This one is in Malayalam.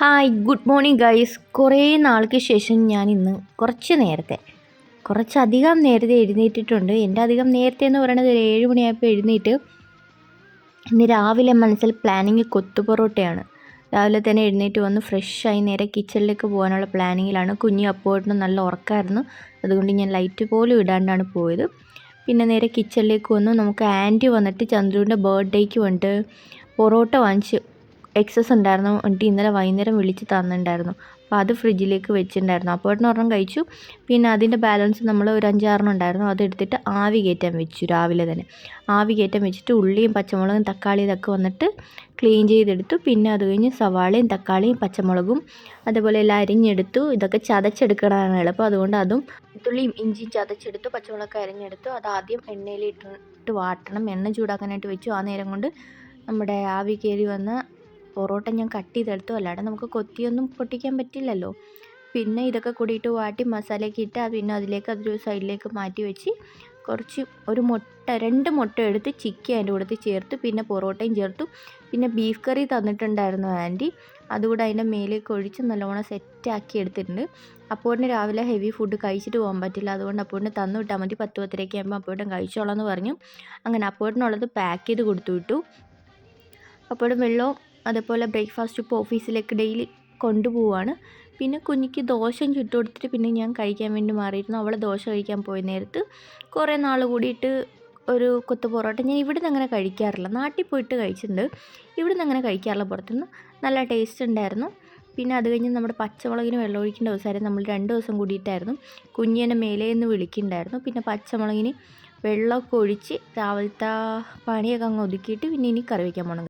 Hi good morning guys. കുറേ നാൾക്ക് ശേഷം ഞാൻ ഇന്ന് കുറച്ചധികം നേരത്തെ എഴുന്നേറ്റിട്ടുണ്ട്. എൻ്റെ അധികം നേരത്തെ എന്ന് പറയുന്നത് ഒരു 7 മണിയായപ്പോൾ എഴുന്നേറ്റ് ഇന്ന് രാവിലെ മനസ്സിൽ പ്ലാനിങ് കൊത്തുപൊറോട്ടയാണ്. രാവിലെ തന്നെ എഴുന്നേറ്റ് വന്ന് ഫ്രഷായി നേരെ കിച്ചണിലേക്ക് പോകാനുള്ള പ്ലാനിങ്ങിലാണ്. കുഞ്ഞ് അപ്പോഴേക്കും നല്ല ഉറക്കമായിരുന്നു, അതുകൊണ്ട് ഞാൻ ലൈറ്റ് പോലും ഇടാണ്ടാണ് പോയത്. പിന്നെ നേരെ കിച്ചണിലേക്ക് വന്നു. നമുക്ക് ആൻറ്റി വന്നിട്ട് ചന്ദ്രുവിൻ്റെ ബർത്ത്ഡേക്ക് വേണ്ടിയിട്ട് പൊറോട്ട വാങ്ങിച്ച് എക്സസ് ഉണ്ടായിരുന്നു. എന്നിട്ട് ഇന്നലെ വൈകുന്നേരം വിളിച്ച് തന്നിട്ടുണ്ടായിരുന്നു. അപ്പോൾ അത് ഫ്രിഡ്ജിലേക്ക് വെച്ചിട്ടുണ്ടായിരുന്നു. അപ്പോഴേക്കും ഒരെണ്ണം കഴിച്ചു. പിന്നെ അതിൻ്റെ ബാലൻസ് നമ്മൾ ഒരു 5-6 ഉണ്ടായിരുന്നു, അതെടുത്തിട്ട് ആവി കയറ്റാൻ വെച്ചു. രാവിലെ തന്നെ ആവി കയറ്റാൻ വെച്ചിട്ട് ഉള്ളിയും പച്ചമുളകും തക്കാളി ഇതൊക്കെ വന്നിട്ട് ക്ലീൻ ചെയ്തെടുത്തു. പിന്നെ അത് കഴിഞ്ഞ് സവാളയും തക്കാളിയും പച്ചമുളകും അതേപോലെ എല്ലാം അരിഞ്ഞെടുത്തു. ഇതൊക്കെ ചതച്ചെടുക്കണതാണ് എളുപ്പം, അതുകൊണ്ട് അതും തുള്ളിയും ഇഞ്ചിയും ചതച്ചെടുത്തു. പച്ചമുളകൊക്കെ അരിഞ്ഞെടുത്തു. അത് ആദ്യം എണ്ണയിൽ ഇട്ടിട്ട് വാട്ടണം. എണ്ണ ചൂടാക്കാനായിട്ട് വെച്ചു. ആ നേരം കൊണ്ട് നമ്മുടെ ആവി കയറി വന്ന പൊറോട്ട ഞാൻ കട്ട് ചെയ്തെടുത്തു. അല്ലാതെ നമുക്ക് കൊത്തിയൊന്നും പൊട്ടിക്കാൻ പറ്റില്ലല്ലോ. പിന്നെ ഇതൊക്കെ കൂടിയിട്ട് വാട്ടി മസാലയൊക്കെ ഇട്ട് പിന്നെ അതിലേക്ക് അതൊരു സൈഡിലേക്ക് മാറ്റി വെച്ച് ഒരു 2 മുട്ട എടുത്ത് ചിക്കി അതിൻ്റെ കൂടെ ചേർത്ത് പിന്നെ പൊറോട്ടയും ചേർത്തു. പിന്നെ ബീഫ് കറി തന്നിട്ടുണ്ടായിരുന്നു ആൻറ്റി, അതുകൂടെ അതിൻ്റെ മേലേക്ക് ഒഴിച്ച് നല്ലോണം സെറ്റാക്കി എടുത്തിട്ടുണ്ട്. അപ്പോഴിന് രാവിലെ ഹെവി ഫുഡ് കഴിച്ചിട്ട് പോകാൻ പറ്റില്ല, അതുകൊണ്ട് അപ്പോഴിന് തന്നു വിട്ടാൽ മതി. 10-10:30 ആകുമ്പോൾ അപ്പോഴും കഴിച്ചോളാം എന്ന് പറഞ്ഞു. അങ്ങനെ അപ്പോഴിനുള്ളത് പാക്ക് ചെയ്ത് കൊടുത്തു വിട്ടു. അപ്പോഴും വെള്ളവും അതേപോലെ ബ്രേക്ക്ഫാസ്റ്റ് ഇപ്പോൾ ഓഫീസിലേക്ക് ഡെയിലി കൊണ്ടുപോവാണ്. പിന്നെ കുഞ്ഞിക്ക് ദോശയും ചുട്ട് കൊടുത്തിട്ട് പിന്നെ ഞാൻ കഴിക്കാൻ വേണ്ടി മാറിയിരുന്നു. അവൾ ദോശ കഴിക്കാൻ പോയ നേരത്ത് കുറേ നാൾ കൂടിയിട്ട് ഒരു കൊത്തു പൊറോട്ട ഞാൻ ഇവിടുന്ന് അങ്ങനെ കഴിക്കാറില്ല. നാട്ടിൽ പോയിട്ട് കഴിച്ചിട്ടുണ്ട്, ഇവിടുന്ന് അങ്ങനെ കഴിക്കാറില്ല. പുറത്തുനിന്ന് നല്ല ടേസ്റ്റ് ഉണ്ടായിരുന്നു. പിന്നെ അത് കഴിഞ്ഞ് നമ്മുടെ പച്ചമുളകിന് വെള്ളം ഒഴിക്കേണ്ട ദിവസമായിരുന്നു. നമ്മൾ 2 ദിവസം കൂടിയിട്ടായിരുന്നു. കുഞ്ഞിനെ മേലേ നിന്ന് വിളിക്കുന്നുണ്ടായിരുന്നു. പിന്നെ പച്ചമുളകിന് വെള്ളമൊക്കെ ഒഴിച്ച് രാവിലത്തെ പണിയൊക്കെ അങ്ങ് ഒതുക്കിയിട്ട് പിന്നെ ഇനി കറി വയ്ക്കാൻ പോകണം.